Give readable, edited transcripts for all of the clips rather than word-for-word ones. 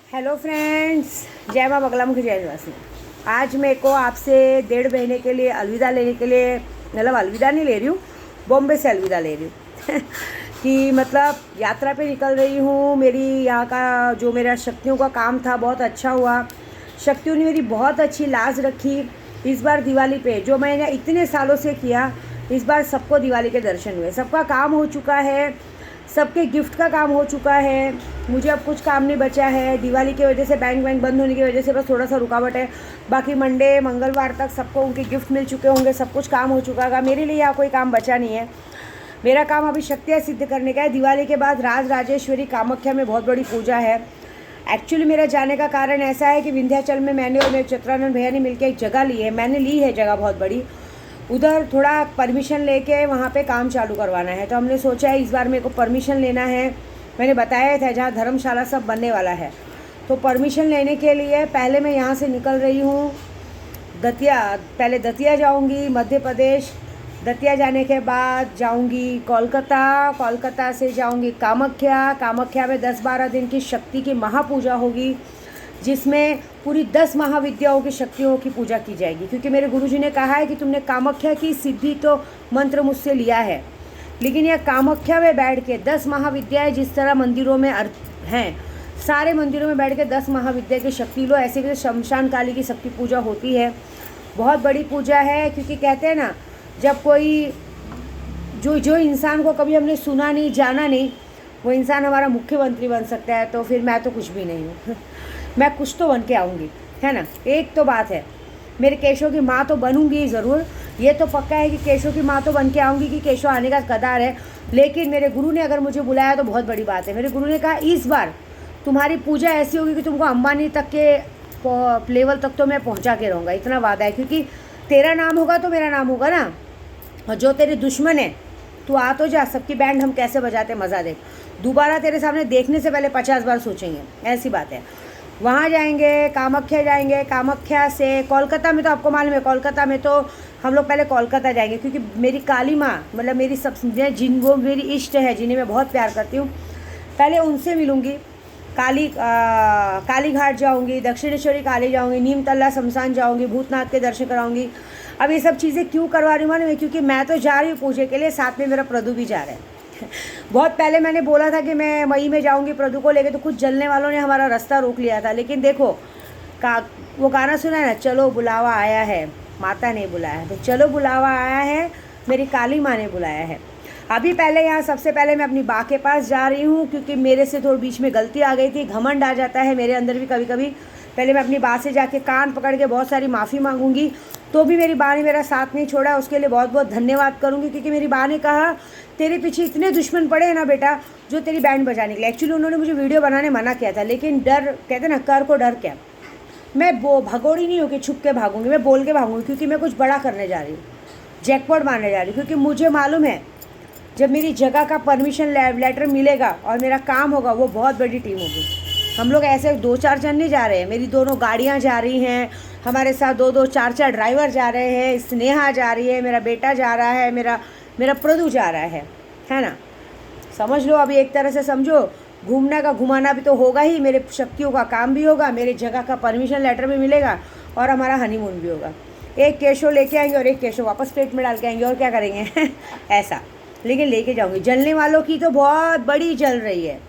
Hello friends, जय माँ बगला मुखी जय निवासी। आज मेरे को आपसे 1.5 महीने के लिए अलविदा लेने के लिए, मतलब अलविदा नहीं ले रही हूँ, बॉम्बे से अलविदा ले रही हूँ कि मतलब यात्रा पे निकल रही हूँ। मेरी यहाँ का जो मेरा शक्तियों का काम था बहुत अच्छा हुआ। शक्तियों ने मेरी बहुत अच्छी लाज रखी। इस बार दिवाली पे जो मैंने इतने सालों से किया, इस बार सबको दिवाली के दर्शन हुए। सबका काम हो चुका है, सबके गिफ्ट का काम हो चुका है। मुझे अब कुछ काम नहीं बचा है। दिवाली की वजह से बैंक बंद होने की वजह से बस थोड़ा सा रुकावट है। बाकी मंडे मंगलवार तक सबको उनके गिफ्ट मिल चुके होंगे, सब कुछ काम हो चुका है। मेरे लिए यहाँ कोई काम बचा नहीं है। मेरा काम अभी शक्तियाँ सिद्ध करने का है। दिवाली के बाद राज राजेश्वरी कामाख्या में बहुत बड़ी पूजा है। एक्चुअली मेरा जाने का कारण ऐसा है कि विंध्याचल में मैंने और मेरे चित्रानंद भैया ने मिलकर एक जगह ली है। मैंने ली है जगह बहुत बड़ी, उधर थोड़ा परमिशन लेके वहाँ पे काम चालू करवाना है। तो हमने सोचा है इस बार मेरे को परमिशन लेना है। मैंने बताया था जहाँ धर्मशाला सब बनने वाला है, तो परमिशन लेने के लिए पहले मैं यहाँ से निकल रही हूँ दतिया। पहले दतिया जाऊँगी, मध्य प्रदेश। दतिया जाने के बाद जाऊँगी कोलकाता। कोलकाता से जाऊँगी कामाख्या। कामाख्या में 10-12 दिन की शक्ति की महापूजा होगी, जिसमें पूरी 10 महाविद्याओं की शक्तियों की पूजा की जाएगी। क्योंकि मेरे गुरुजी ने कहा है कि तुमने कामाख्या की सिद्धि तो मंत्र मुझसे लिया है, लेकिन यह कामाख्या में बैठ के 10 महाविद्याएं जिस तरह मंदिरों में हैं, सारे मंदिरों में बैठ के 10 महाविद्या की शक्ति लो। ऐसे कि शमशान काली की शक्ति पूजा होती है, बहुत बड़ी पूजा है। क्योंकि कहते हैं ना, जब कोई जो इंसान को कभी हमने सुना नहीं जाना नहीं, वो इंसान हमारा मुख्यमंत्री बन सकता है। तो फिर मैं तो कुछ भी नहीं हूँ मैं कुछ तो बन के आऊँगी, है ना। एक तो बात है, मेरे केशव की माँ तो बनूंगी ज़रूर। ये तो पक्का है कि केशव की माँ तो बन के आऊँगी, कि केशव आने का कदार है। लेकिन मेरे गुरु ने अगर मुझे बुलाया तो बहुत बड़ी बात है। मेरे गुरु ने कहा इस बार तुम्हारी पूजा ऐसी होगी कि तुमको अंबानी तक के लेवल तक तो मैं पहुँचा के रहूँगा, इतना वादा है। क्योंकि तेरा नाम होगा तो मेरा नाम होगा ना। और जो तेरे दुश्मन है, तू आ तो जा, सबकी बैंड हम कैसे बजाते मज़ा देख। दोबारा तेरे सामने देखने से पहले 50 बार सोचेंगे, ऐसी बात है। वहाँ जाएंगे, कामाख्या जाएंगे। कामाख्या से कोलकाता में तो आपको मालूम है, कोलकाता में तो हम लोग पहले कोलकाता जाएंगे। क्योंकि मेरी काली माँ, मतलब मेरी सब जिन वो मेरी इष्ट है, जिन्हें मैं बहुत प्यार करती हूँ, पहले उनसे मिलूँगी। काली घाट जाऊँगी, दक्षिणेश्वरी काली जाऊँगी, नीम तल्ला शमशान जाऊँगी, भूतनाथ के दर्शन कराऊँगी। अब ये सब चीज़ें क्यों करवा रही हूँ मालूम है? क्योंकि मैं तो जा रही हूँ पूजे के लिए, साथ में मेरा प्रदू भी जा रहा है बहुत पहले मैंने बोला था कि मैं मई में जाऊंगी प्रदू को लेके, तो कुछ जलने वालों ने हमारा रास्ता रोक लिया था। लेकिन देखो वो गाना सुना है ना, चलो बुलावा आया है, माता ने बुलाया है। तो चलो बुलावा आया है, मेरी काली माँ ने बुलाया है। अभी पहले यहाँ सबसे पहले मैं अपनी बा के पास जा रही हूँ, क्योंकि मेरे से थोड़ी बीच में गलती आ गई थी। घमंड आ जाता है मेरे अंदर भी कभी कभी। पहले मैं अपनी बा से जाके कान पकड़ के बहुत सारी माफ़ी मांगूंगी, तो भी मेरी बा ने मेरा साथ नहीं छोड़ा। उसके लिए बहुत बहुत धन्यवाद करूँगी। क्योंकि मेरी बा ने कहा तेरे पीछे इतने दुश्मन पड़े हैं ना बेटा, जो तेरी बैंड बजाने के लिए। एक्चुअली उन्होंने मुझे वीडियो बनाने मना किया था, लेकिन डर, कहते ना कर को डर क्या। मैं वो भगोड़ी नहीं हूँ कि छुप के भागूंगी, मैं बोल के भागूंगी। क्योंकि मैं कुछ बड़ा करने जा रही हूँ, जैकपॉट मारने जा रही हूँ। क्योंकि मुझे मालूम है जब मेरी जगह का परमिशन लेटर मिलेगा और मेरा काम होगा, वो बहुत बड़ी टीम होगी। हम लोग ऐसे 2-4 जन नहीं जा रहे हैं, मेरी दोनों गाड़ियाँ जा रही हैं, हमारे साथ 2-2, 4-4 ड्राइवर जा रहे हैं, स्नेहा जा रही है, मेरा बेटा जा रहा है, मेरा प्रदू जा रहा है ना। समझ लो, अभी एक तरह से समझो, घूमने का घुमाना भी तो होगा ही, मेरे शक्तियों का काम भी होगा, मेरे जगह का परमिशन लेटर भी मिलेगा, और हमारा हनीमून भी होगा। एक केशव लेके आएंगे और एक केशव वापस पेट में डाल के आएंगे, और क्या करेंगे ऐसा। लेकिन लेके जाऊँगी। जलने वालों की तो बहुत बड़ी जल रही है,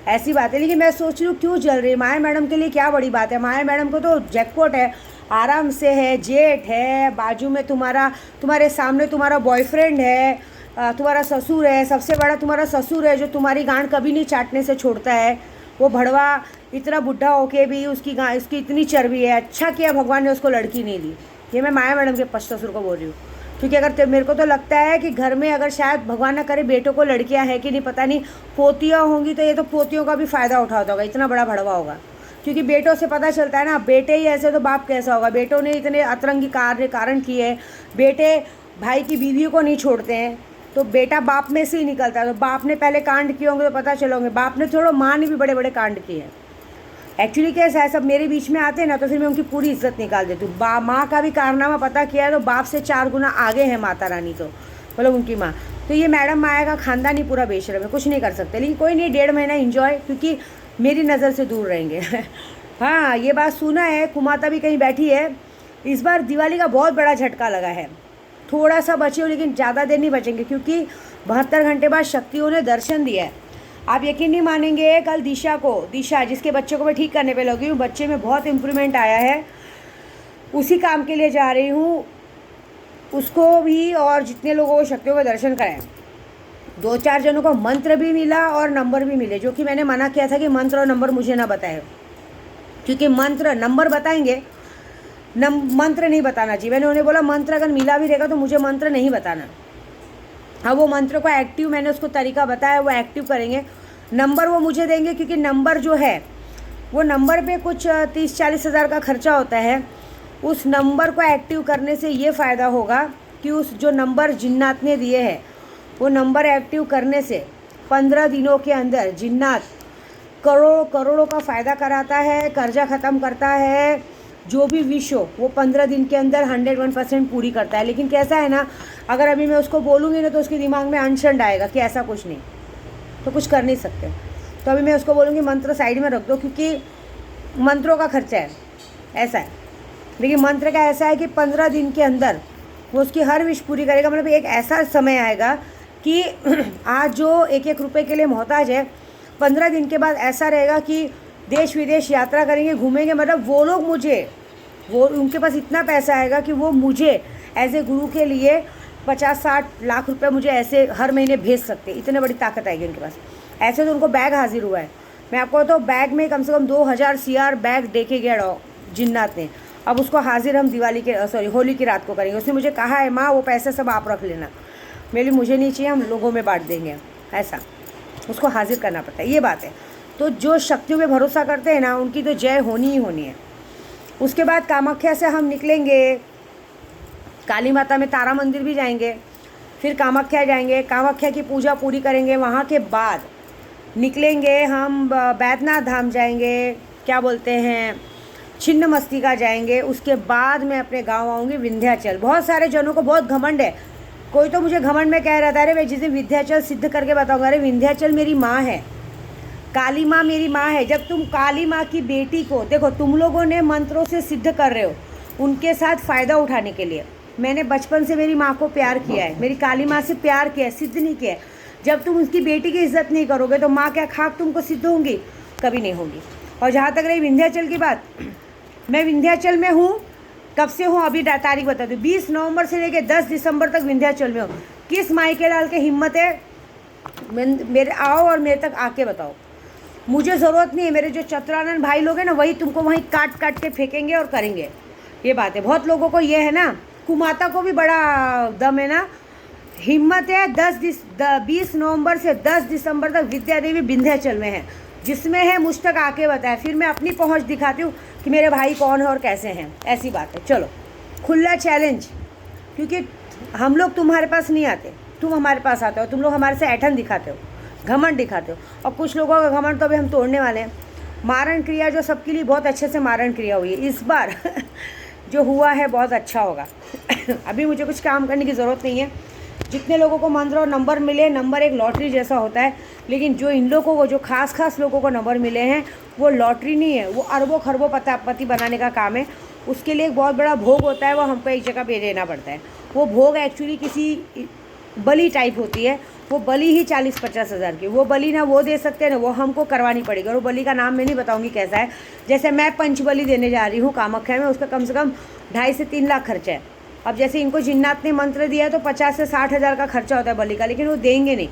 ऐसी बात है। लेकिन मैं सोच रही हूँ क्यों जल रही है। माया मैडम के लिए क्या बड़ी बात है, माया मैडम को तो जैकपॉट है, आराम से है, जेट है, बाजू में तुम्हारे सामने तुम्हारा बॉयफ्रेंड है, तुम्हारा ससुर है, सबसे बड़ा तुम्हारा ससुर है, जो तुम्हारी गांड कभी नहीं चाटने से छोड़ता है। वो भड़वा इतना बुढ़ा होके भी उसकी इतनी चर्बी है। अच्छा किया भगवान ने उसको लड़की नहीं दी। ये मैं माया मैडम के पश्च ससुर को बोल रही हूँ। क्योंकि अगर मेरे को तो लगता है कि घर में अगर शायद भगवान ना करे बेटों को लड़कियां है कि नहीं पता नहीं, पोतियाँ होंगी तो ये तो पोतियों का भी फ़ायदा उठाता होगा, इतना बड़ा भड़वा होगा। क्योंकि बेटों से पता चलता है ना, बेटे ही ऐसे तो बाप कैसा होगा। बेटों ने इतने अतरंगी कारण किए हैं, बेटे भाई की बीवियों को नहीं छोड़ते हैं, तो बेटा बाप में से ही निकलता है। तो बाप ने पहले कांड किए होंगे तो पता चलोगे, बाप ने थोड़ा, माँ ने भी बड़े बड़े कांड किए हैं। एक्चुअली कैसा है, सब मेरे बीच में आते हैं ना, तो फिर मैं उनकी पूरी इज्जत निकाल देती हूँ। माँ का भी कारनामा पता किया है तो बाप से 4 गुना आगे है माता रानी, तो मतलब उनकी माँ। तो ये मैडम माया का खानदान ही पूरा बेशरम है, कुछ नहीं कर सकते। लेकिन कोई नहीं, 1.5 महीना इंजॉय। क्योंकि मेरी नज़र से दूर रहेंगे। हाँ, ये बात सुना है, कुमाता भी कहीं बैठी है। इस बार दिवाली का बहुत बड़ा झटका लगा है। थोड़ा सा बचे हो लेकिन ज़्यादा देर नहीं बचेंगे, क्योंकि 72 घंटे बाद शक्तियों ने दर्शन दिया है। आप यकीन नहीं मानेंगे, कल दिशा जिसके बच्चे को मैं ठीक करने पे लगी हूँ, बच्चे में बहुत इम्प्रूवमेंट आया है, उसी काम के लिए जा रही हूँ। उसको भी और जितने लोगों को शक्तियों का दर्शन कराएं। 2-4 जनों को मंत्र भी मिला और नंबर भी मिले, जो कि मैंने मना किया था कि मंत्र और नंबर मुझे ना बताए, क्योंकि मंत्र नंबर बताएंगे, मंत्र नहीं बताना चाहिए। मैंने उन्हें बोला मंत्र अगर मिला भी रहेगा तो मुझे मंत्र नहीं बताना। हाँ, वो मंत्र को एक्टिव, मैंने उसको तरीका बताया, वो एक्टिव करेंगे। नंबर वो मुझे देंगे, क्योंकि नंबर जो है वो नंबर पे कुछ 30-40 हज़ार का खर्चा होता है। उस नंबर को एक्टिव करने से ये फ़ायदा होगा कि उस जो नंबर जिन्नात ने दिए हैं, वो नंबर एक्टिव करने से 15 दिनों के अंदर जिन्नात करोड़ों का फ़ायदा कराता है, कर्जा ख़त्म करता है। जो भी विश हो वो 15 दिन के अंदर 101% पूरी करता है। लेकिन कैसा है ना, अगर अभी मैं उसको बोलूँगी ना तो उसके दिमाग में अनशंड आएगा कि ऐसा कुछ नहीं, तो कुछ कर नहीं सकते। तो अभी मैं उसको बोलूँगी मंत्र साइड में रख दो, क्योंकि मंत्रों का खर्चा है, ऐसा है। लेकिन मंत्र का ऐसा है कि 15 दिन के अंदर वो उसकी हर विश पूरी करेगा। मतलब एक ऐसा समय आएगा कि आज जो 1-1 रुपये के लिए मोहताज है, 15 दिन के बाद ऐसा रहेगा कि देश विदेश यात्रा करेंगे, घूमेंगे। मतलब वो लोग उनके पास इतना पैसा आएगा कि वो मुझे एज ए गुरु के लिए 50-60 लाख रुपए मुझे ऐसे हर महीने भेज सकते, इतने बड़ी ताकत आएगी उनके पास। ऐसे तो उनको बैग हाजिर हुआ है। मैं आपको तो बैग में कम से कम 2000 CR बैग दे के गया जिन्नात ने। अब उसको हाजिर हम होली की रात को करेंगे। उसने मुझे कहा है, माँ वो पैसे सब आप रख लेना। मुझे नहीं चाहिए, हम लोगों में बांट देंगे। ऐसा उसको हाजिर करना पड़ता है, ये बात है। तो जो शक्तियों पे भरोसा करते हैं ना, उनकी तो जय होनी ही होनी है। उसके बाद कामाख्या से हम निकलेंगे, काली माता में तारा मंदिर भी जाएंगे, फिर कामाख्या जाएंगे, कामाख्या की पूजा पूरी करेंगे। वहाँ के बाद निकलेंगे हम बैद्यनाथ धाम जाएंगे, क्या बोलते हैं, छिन्नमस्तिका जाएंगे। उसके बाद मैं अपने गांव आऊँगी विंध्याचल। बहुत सारे जनों को बहुत घमंड है, कोई तो मुझे घमंड में कह रहा था, अरे मैं जिसे विंध्याचल सिद्ध करके बताऊँगा। अरे विंध्याचल मेरी माँ है, काली माँ मेरी माँ है। जब तुम काली माँ की बेटी को देखो, तुम लोगों ने मंत्रों से सिद्ध कर रहे हो उनके साथ फ़ायदा उठाने के लिए। मैंने बचपन से मेरी माँ को प्यार किया है, मेरी काली माँ से प्यार किया है, सिद्ध नहीं किया है। जब तुम उसकी बेटी की इज्जत नहीं करोगे तो माँ क्या खाक तुमको सिद्ध होंगी? कभी नहीं होगी। और जहाँ तक रही विंध्याचल की बात, मैं विंध्याचल में हूँ। कब से हूँ अभी तारीख बता दूँ, 20 नवंबर से लेकर 10 दिसंबर तक विंध्याचल में हूँ। किस माई के लाल के हिम्मत है मेरे आओ और मेरे तक आके बताओ। मुझे ज़रूरत नहीं है, मेरे जो चतुरानंद भाई लोग हैं ना, वही तुमको वहीं काट काट के फेंकेंगे और करेंगे। ये बात है। बहुत लोगों को ये है ना, कुमाता को भी बड़ा दम है ना, हिम्मत है। 20 नवंबर से 10 दिसंबर तक विद्या देवी विंध्याचल में है। जिसमें है मुझ तक आके बताए, फिर मैं अपनी पहुंच दिखाती हूँ कि मेरे भाई कौन है और कैसे हैं। ऐसी बात है। चलो, खुला चैलेंज, क्योंकि हम लोग तुम्हारे पास नहीं आते, तुम हमारे पास आते हो। तुम लोग हमारे से ऐठन दिखाते हो, घमंड दिखाते हो। और कुछ लोगों का घमंड तो अभी हम तोड़ने वाले हैं। मारण क्रिया जो सबके लिए बहुत अच्छे से मारण क्रिया हुई है इस बार जो हुआ है बहुत अच्छा होगा। अभी मुझे कुछ काम करने की ज़रूरत नहीं है। जितने लोगों को मंत्र और नंबर मिले, नंबर एक लॉटरी जैसा होता है, लेकिन जो इन लोगों को, जो खास लोगों को नंबर मिले हैं, वो लॉटरी नहीं है, वो अरबों खरबों पति बनाने का काम है। उसके लिए एक बहुत बड़ा भोग होता है, वो हमको एक जगह पे देना पड़ता है। वो भोग एक्चुअली किसी बलि टाइप होती है। वो बलि ही 40-50 हज़ार की, वो बलि ना वो दे सकते हैं ना, वो हमको करवानी पड़ेगी। और वो बलि का नाम मैं नहीं बताऊंगी कैसा है। जैसे मैं पंचबली देने जा रही हूँ कामाख्या में, उसका कम से कम 2.5 से 3 लाख खर्चा है। अब जैसे इनको जिन्नात ने मंत्र दिया है तो 50 से 60 हज़ार का खर्चा होता है बलि का, लेकिन वो देंगे नहीं,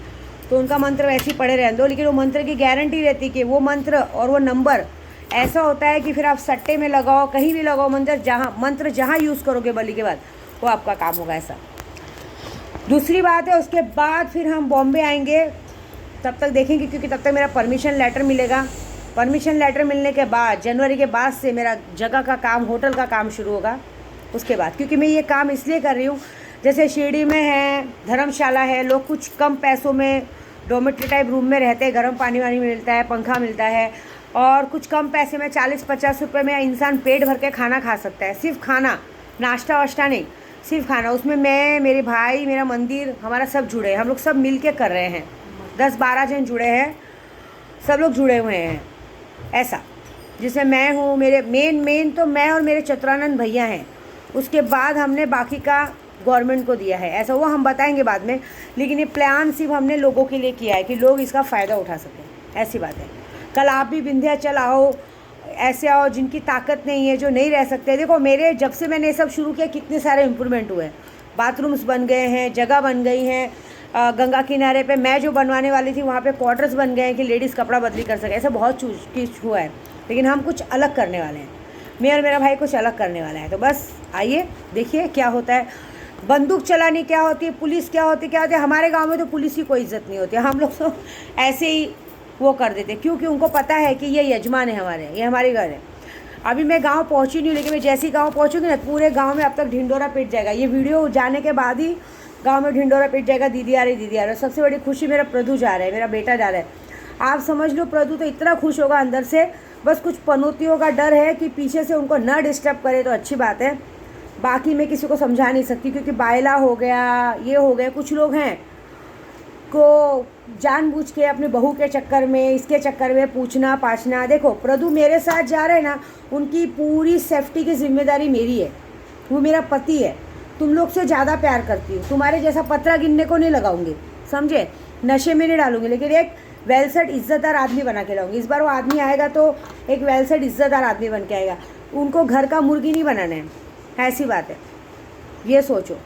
तो उनका मंत्र वैसे ही पड़े रहने दो। लेकिन वो मंत्र की गारंटी रहती है कि वो मंत्र और वो नंबर ऐसा होता है कि फिर आप सट्टे में लगाओ, कहीं भी लगाओ, मंत्र जहाँ यूज़ करोगे बलि के बाद, वो आपका काम होगा। ऐसा दूसरी बात है। उसके बाद फिर हम बॉम्बे आएंगे, तब तक देखेंगे, क्योंकि तब तक मेरा परमिशन लेटर मिलेगा। परमिशन लेटर मिलने के बाद जनवरी के बाद से मेरा जगह का काम, होटल का काम शुरू होगा। उसके बाद, क्योंकि मैं ये काम इसलिए कर रही हूँ, जैसे शिरडी में है, धर्मशाला है, लोग कुछ कम पैसों में डोमेट्री टाइप रूम में रहते हैं, गर्म पानी वानी मिलता है, पंखा मिलता है, और कुछ कम पैसे में 40-50 रुपये में इंसान पेट भर के खाना खा सकता है। सिर्फ खाना, नाश्ता वाश्ता नहीं, सिर्फ खाना। उसमें मैं, मेरे भाई, मेरा मंदिर, हमारा सब जुड़े हैं। हम लोग सब मिल के कर रहे हैं, 10-12 जन जुड़े हैं, सब लोग जुड़े हुए हैं। ऐसा, जिसमें मैं हूँ, मेरे मेन तो मैं और मेरे चतुरानंद भैया हैं, उसके बाद हमने बाकी का गवर्नमेंट को दिया है। ऐसा वो हम बताएंगे बाद में, लेकिन ये प्लान सिर्फ हमने लोगों के लिए किया है कि लोग इसका फ़ायदा उठा सकें, ऐसी बात है। कल आप भी विंध्याचल आओ, ऐसे आओ जिनकी ताकत नहीं है, जो नहीं रह सकते। देखो मेरे जब से मैंने ये सब शुरू किया कितने सारे इम्प्रूवमेंट हुए हैं, बाथरूम्स बन गए हैं, जगह बन गई हैं, गंगा किनारे पे मैं जो बनवाने वाली थी वहाँ पे क्वार्टर्स बन गए हैं कि लेडीज़ कपड़ा बदली कर सके। ऐसा बहुत चीज़ हुआ है, लेकिन हम कुछ अलग करने वाले हैं, मैं और मेरा भाई कुछ अलग करने वाला है। तो बस आइए देखिए क्या होता है। बंदूक चलानी क्या होती है, पुलिस क्या होती है। हमारे गांव में तो पुलिस की कोई इज्जत नहीं होती, हम लोग तो ऐसे ही वो कर देते, क्योंकि उनको पता है कि ये यजमान है हमारे, ये हमारे घर है। अभी मैं गांव पहुंची नहीं हूँ, लेकिन मैं जैसे ही गांव पहुंचूंगी ना, पूरे गांव में अब तक ढिंडोरा पिट जाएगा। ये वीडियो जाने के बाद ही गांव में ढिंडोरा पिट जाएगा, दीदी आ रही। सबसे बड़ी खुशी, मेरा प्रदू जा रहा है, मेरा बेटा जा रहा है। आप समझ लो प्रदू तो इतना खुश होगा अंदर से, बस कुछ पनौतियों का डर है कि पीछे से उनको ना डिस्टर्ब करे तो अच्छी बात है। बाकी मैं किसी को समझा नहीं सकती, क्योंकि बायला हो गया, ये हो गया, कुछ लोग हैं को जानबूझ के अपने बहू के चक्कर में, इसके चक्कर में पूछना पाछना। देखो प्रदू मेरे साथ जा रहे हैं ना, उनकी पूरी सेफ्टी की जिम्मेदारी मेरी है, वो मेरा पति है। तुम लोग से ज़्यादा प्यार करती हूँ, तुम्हारे जैसा पतरा गिनने को नहीं लगाऊंगी, समझे, नशे में नहीं डालूंगी, लेकिन एक वेल सेट इज़्ज़तदार आदमी बना के लाऊंगी। इस बार वो आदमी आएगा तो एक वेल सेट इज़्ज़तदार आदमी बन के आएगा, उनको घर का मुर्गी नहीं बनाना है, ऐसी बात है, ये सोचो।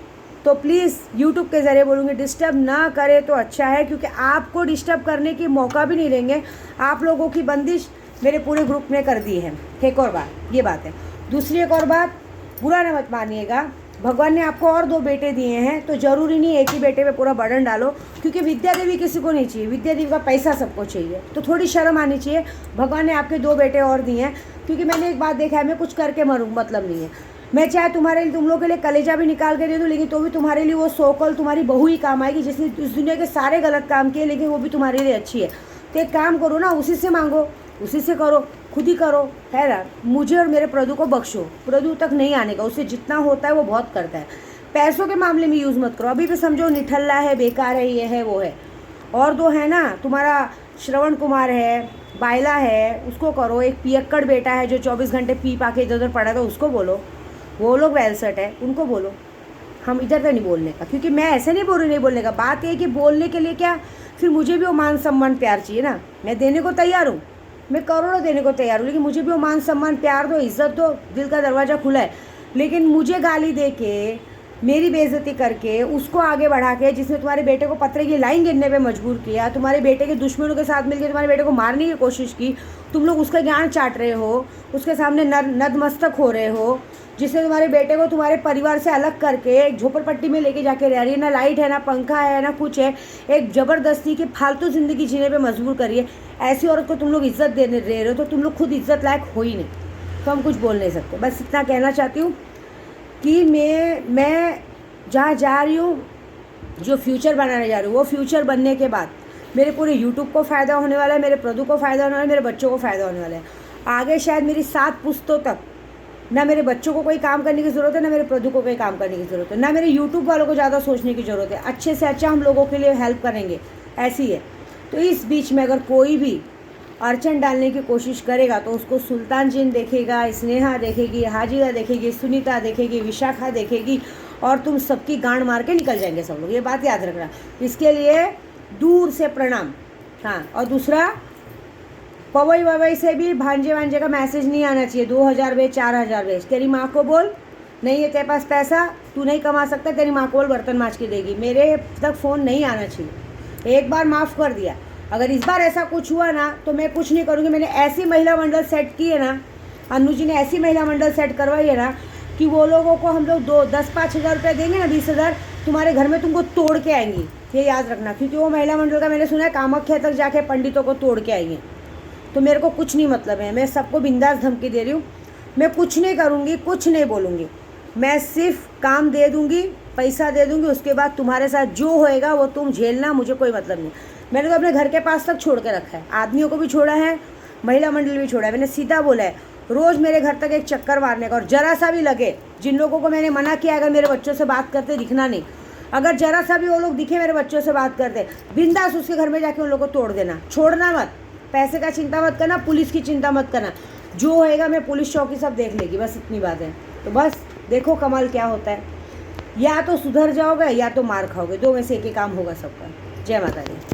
तो प्लीज़ यूट्यूब के ज़रिए बोलूँगी, डिस्टर्ब ना करे तो अच्छा है, क्योंकि आपको डिस्टर्ब करने की मौका भी नहीं देंगे। आप लोगों की बंदिश मेरे पूरे ग्रुप ने कर दी है, एक और बात, ये बात है। दूसरी एक और बात, बुरा ना मत मानिएगा, भगवान ने आपको और 2 बेटे दिए हैं, तो ज़रूरी नहीं एक ही बेटे पे पूरा बर्डन डालो, क्योंकि विद्या देवी किसी को नहीं चाहिए, विद्या देवी का पैसा सबको चाहिए, तो थोड़ी शर्म आनी चाहिए। भगवान ने आपके 2 बेटे और दिए हैं, क्योंकि मैंने एक बात देखा है, मैं कुछ करके मरूँ मतलब नहीं है। मैं चाहे तुम्हारे लिए, तुम लोग के लिए कलेजा भी निकाल के दे दूँ, लेकिन तो भी तुम्हारे लिए वो सोकल तुम्हारी बहू ही काम आएगी, जिसने इस दुनिया के सारे गलत काम किए, लेकिन वो भी तुम्हारे लिए अच्छी है। तो एक काम करो ना, उसी से मांगो, उसी से करो, खुद ही करो, है ना। मुझे और मेरे प्रदू को बख्शो, प्रदू तक नहीं आने का, उससे जितना होता है वो बहुत करता है। पैसों के मामले में यूज़ मत करो, अभी भी समझो निठल्ला है, बेकार है, ये है वो है। और 2 है ना, तुम्हारा श्रवण कुमार है, बायला है, उसको करो। एक पियक्कड़ बेटा है जो 24 घंटे पी पा के इधर उधर पड़ा था, उसको बोलो। वो लोग वेल सेट है, उनको बोलो। हम इधर का नहीं बोलने का, क्योंकि मैं ऐसे नहीं बोल रही नहीं बोलने का, बात ये कि बोलने के लिए क्या, फिर मुझे भी वो मान सम्मान प्यार चाहिए ना। मैं देने को तैयार हूँ, मैं करोड़ों देने को तैयार हूँ, लेकिन मुझे भी वो मान सम्मान प्यार दो, इज्जत दो, दिल का दरवाज़ा खुला है। लेकिन मुझे गाली दे के, मेरी बेइज्जती करके, उसको आगे बढ़ा के, जिसने तुम्हारे बेटे को पत्थर की लाइन गिरने पे मजबूर किया, तुम्हारे बेटे के दुश्मनों के साथ मिलकर तुम्हारे बेटे को मारने की कोशिश की, तुम लोग उसका ज्ञान चाट रहे हो, उसके सामने नतमस्तक हो रहे हो, जिसने तुम्हारे बेटे को तुम्हारे परिवार से अलग करके एक झोपड़पट्टी में लेके जाके रह रही है, ना लाइट है, ना पंखा है, ना कुछ है, एक ज़बरदस्ती की फालतू ज़िंदगी जीने पे मजबूर करिए। ऐसी औरत को तुम लोग इज्जत दे रहे हो, तो तुम लोग खुद इज्जत लायक हो ही नहीं, तो हम कुछ बोल नहीं सकते। बस इतना कहना चाहती हूँ कि मैं जहाँ जा रही हूँ, जो फ्यूचर बनाने जा रही हूँ, वो फ्यूचर बनने के बाद मेरे पूरे यूट्यूब को फ़ायदा होने वाला है, मेरे प्रदू को फ़ायदा होने वाला है, मेरे बच्चों को फ़ायदा होने वाला है। आगे शायद मेरी 7 पुश्तों तक ना मेरे बच्चों को कोई काम करने की ज़रूरत है, ना मेरे प्रदू को कोई काम करने की ज़रूरत है, ना मेरे यूट्यूब वालों को ज़्यादा सोचने की ज़रूरत है। अच्छे से अच्छा हम लोगों के लिए हेल्प करेंगे, ऐसी है। तो इस बीच में अगर कोई भी अड़चन डालने की कोशिश करेगा तो उसको सुल्तान जिन देखेगा, स्नेहा देखेगी, हाजिरा देखेगी, सुनीता देखेगी, विशाखा देखेगी, और तुम सबकी गांड मार के निकल जाएंगे सब लोग, ये बात याद रखना। इसके लिए दूर से प्रणाम। हाँ, और दूसरा, पवई ववई से भी भांजे वांजे का मैसेज नहीं आना चाहिए, 2000 भेज, 4000 भेज। तेरी माँ को बोल, नहीं है तेरे पास पैसा, तू नहीं कमा सकता, तेरी माँ को बोल बर्तन माँज के देगी। मेरे तक फ़ोन नहीं आना चाहिए, एक बार माफ़ कर दिया। अगर इस बार ऐसा कुछ हुआ ना तो मैं कुछ नहीं करूँगी। मैंने ऐसी महिला मंडल सेट की है ना, अनु जी ने ऐसी महिला मंडल सेट करवाई है ना, कि वो लोगों को हम लोग 10-5 हज़ार रुपये देंगे ना, 20 हज़ार, तुम्हारे घर में तुमको तोड़ के आएंगी, ये याद रखना। क्योंकि वो महिला मंडल का मैंने सुना है कामाख्या तक जाके पंडितों को तोड़ के आएंगे। तो मेरे को कुछ नहीं मतलब है, मैं सबको बिंदास धमकी दे रही हूँ। मैं कुछ नहीं करूँगी, कुछ नहीं बोलूँगी, मैं सिर्फ काम दे दूँगी, पैसा दे दूँगी, उसके बाद तुम्हारे साथ जो होएगा वो तुम झेलना, मुझे कोई मतलब नहीं। मैंने तो अपने घर के पास तक छोड़ के रखा है, आदमियों को भी छोड़ा है, महिला मंडल भी छोड़ा है। मैंने सीधा बोला है रोज़ मेरे घर तक एक चक्कर मारने का, और ज़रा सा भी लगे, जिन लोगों को मैंने मना किया अगर मेरे बच्चों से बात करते दिखना नहीं, अगर ज़रा सा भी वो लोग दिखे मेरे बच्चों से बात करते, बिंदास उसके घर में जाके उन लोगों को तोड़ देना, छोड़ना मत। पैसे का चिंता मत करना, पुलिस की चिंता मत करना, जो होएगा मैं पुलिस चौकी सब देख लेगी, बस इतनी बात है। तो बस देखो कमाल क्या होता है, या तो सुधर जाओगे या तो मार खाओगे, दो में से एक ही काम होगा सबका। जय माता दी।